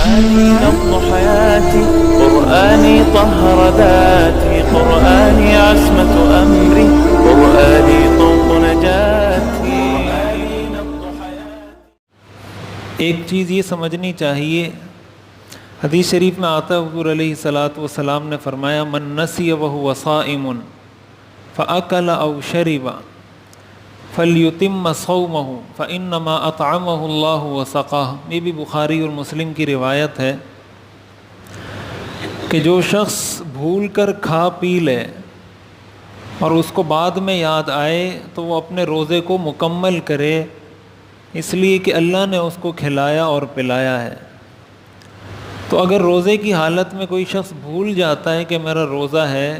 قرآني نبض حياتي، قرآني طهر ذاتي، قرآني عصمة أمري، قرآني طوق نجاتي. ایک چیز یہ سمجھنی چاہیے، حدیث شریف میں آتا ہے حضور علیہ الصلاۃ والسلام نے فرمایا من نسی وهو صائم فأکل او شرب فلیتم صومه فإنما اطعمه اللہ وسقاه. یہ بھی بخاری اور مسلم کی روایت ہے کہ جو شخص بھول کر کھا پی لے اور اس کو بعد میں یاد آئے تو وہ اپنے روزے کو مکمل کرے، اس لیے کہ اللہ نے اس کو کھلایا اور پلایا ہے. تو اگر روزے کی حالت میں کوئی شخص بھول جاتا ہے کہ میرا روزہ ہے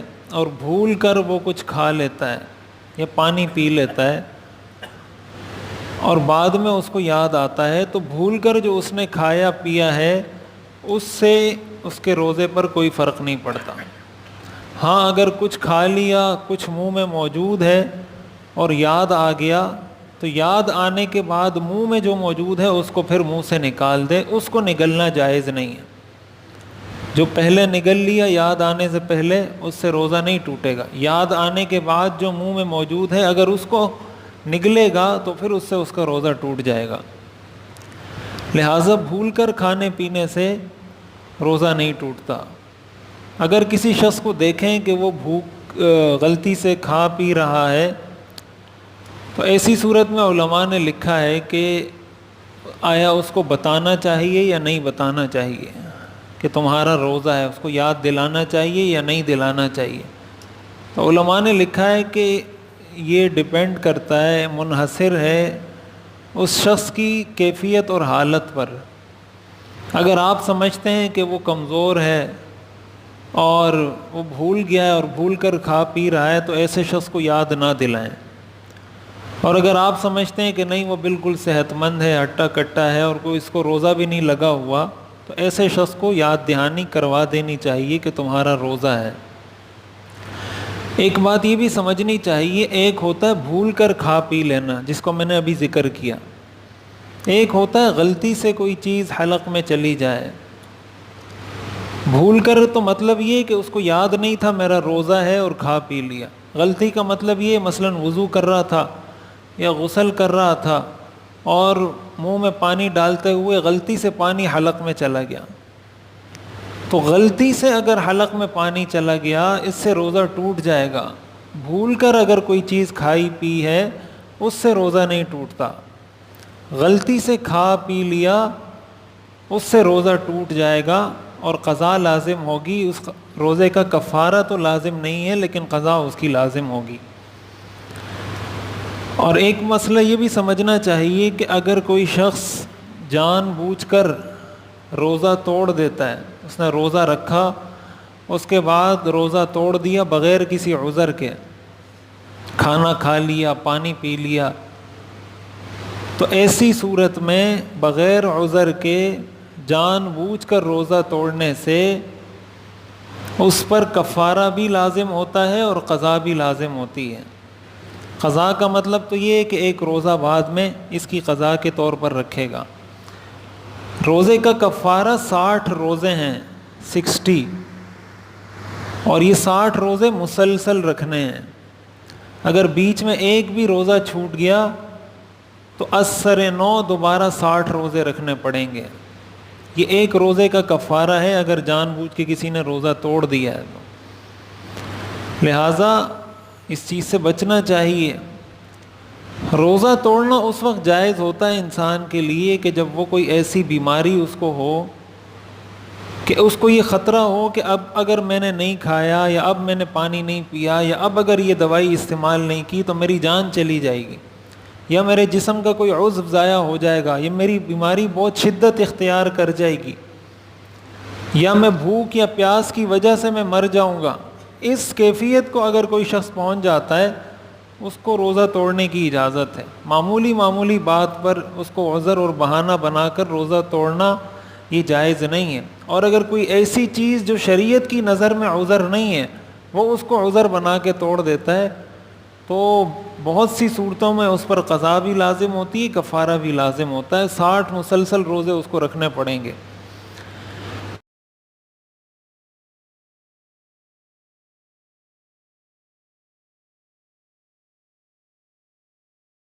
اور بھول کر وہ کچھ کھا لیتا ہے یا پانی پی لیتا ہے اور بعد میں اس کو یاد آتا ہے، تو بھول کر جو اس نے کھایا پیا ہے اس سے اس کے روزے پر کوئی فرق نہیں پڑتا. ہاں اگر کچھ کھا لیا، کچھ منہ میں موجود ہے اور یاد آ گیا تو یاد آنے کے بعد منہ میں جو موجود ہے اس کو پھر منہ سے نکال دے، اس کو نگلنا جائز نہیں ہے. جو پہلے نگل لیا یاد آنے سے پہلے اس سے روزہ نہیں ٹوٹے گا. یاد آنے کے بعد جو منہ میں موجود ہے اگر اس کو نگلے گا تو پھر اس سے اس کا روزہ ٹوٹ جائے گا. لہٰذا بھول کر کھانے پینے سے روزہ نہیں ٹوٹتا. اگر کسی شخص کو دیکھیں کہ وہ غلطی سے کھا پی رہا ہے تو ایسی صورت میں علماء نے لکھا ہے کہ آیا اس کو بتانا چاہیے یا نہیں بتانا چاہیے کہ تمہارا روزہ ہے، اس کو یاد دلانا چاہیے یا نہیں دلانا چاہیے. تو علماء نے لکھا ہے کہ یہ ڈیپینڈ کرتا ہے، منحصر ہے اس شخص کی کیفیت اور حالت پر. اگر آپ سمجھتے ہیں کہ وہ کمزور ہے اور وہ بھول گیا ہے اور بھول کر کھا پی رہا ہے تو ایسے شخص کو یاد نہ دلائیں. اور اگر آپ سمجھتے ہیں کہ نہیں وہ بالکل صحت مند ہے، ہٹا کٹا ہے اور کوئی اس کو روزہ بھی نہیں لگا ہوا، تو ایسے شخص کو یاد دہانی کروا دینی چاہیے کہ تمہارا روزہ ہے. ایک بات یہ بھی سمجھنی چاہیے، ایک ہوتا ہے بھول کر کھا پی لینا جس کو میں نے ابھی ذکر کیا، ایک ہوتا ہے غلطی سے کوئی چیز حلق میں چلی جائے. بھول کر تو مطلب یہ کہ اس کو یاد نہیں تھا میرا روزہ ہے اور کھا پی لیا. غلطی کا مطلب یہ مثلاً وضو کر رہا تھا یا غسل کر رہا تھا اور منہ میں پانی ڈالتے ہوئے غلطی سے پانی حلق میں چلا گیا. تو غلطی سے اگر حلق میں پانی چلا گیا اس سے روزہ ٹوٹ جائے گا. بھول کر اگر کوئی چیز کھائی پی ہے اس سے روزہ نہیں ٹوٹتا. غلطی سے کھا پی لیا اس سے روزہ ٹوٹ جائے گا اور قضا لازم ہوگی. اس روزے کا کفارہ تو لازم نہیں ہے لیکن قضا اس کی لازم ہوگی. اور ایک مسئلہ یہ بھی سمجھنا چاہیے کہ اگر کوئی شخص جان بوجھ کر روزہ توڑ دیتا ہے، اس نے روزہ رکھا اس کے بعد روزہ توڑ دیا بغیر کسی عذر کے، کھانا کھا لیا، پانی پی لیا، تو ایسی صورت میں بغیر عذر کے جان بوجھ کر روزہ توڑنے سے اس پر کفارہ بھی لازم ہوتا ہے اور قضا بھی لازم ہوتی ہے. قضا کا مطلب تو یہ ہے کہ ایک روزہ بعد میں اس کی قضا کے طور پر رکھے گا. روزے کا کفارہ 60 روزے ہیں، 60، اور یہ 60 روزے مسلسل رکھنے ہیں. اگر بیچ میں ایک بھی روزہ چھوٹ گیا تو اثر نو دوبارہ 60 روزے رکھنے پڑیں گے. یہ ایک روزے کا کفارہ ہے اگر جان بوجھ کے کسی نے روزہ توڑ دیا ہے تو. لہٰذا اس چیز سے بچنا چاہیے. روزہ توڑنا اس وقت جائز ہوتا ہے انسان کے لیے کہ جب وہ کوئی ایسی بیماری اس کو ہو کہ اس کو یہ خطرہ ہو کہ اب اگر میں نے نہیں کھایا یا اب میں نے پانی نہیں پیا یا اب اگر یہ دوائی استعمال نہیں کی تو میری جان چلی جائے گی، یا میرے جسم کا کوئی عضو ضائع ہو جائے گا، یا میری بیماری بہت شدت اختیار کر جائے گی، یا میں بھوک یا پیاس کی وجہ سے میں مر جاؤں گا. اس کیفیت کو اگر کوئی شخص پہنچ جاتا ہے اس کو روزہ توڑنے کی اجازت ہے. معمولی بات پر اس کو عذر اور بہانہ بنا کر روزہ توڑنا یہ جائز نہیں ہے. اور اگر کوئی ایسی چیز جو شریعت کی نظر میں عذر نہیں ہے وہ اس کو عذر بنا کے توڑ دیتا ہے تو بہت سی صورتوں میں اس پر قضا بھی لازم ہوتی ہے، کفارہ بھی لازم ہوتا ہے. 60 مسلسل روزے اس کو رکھنے پڑیں گے.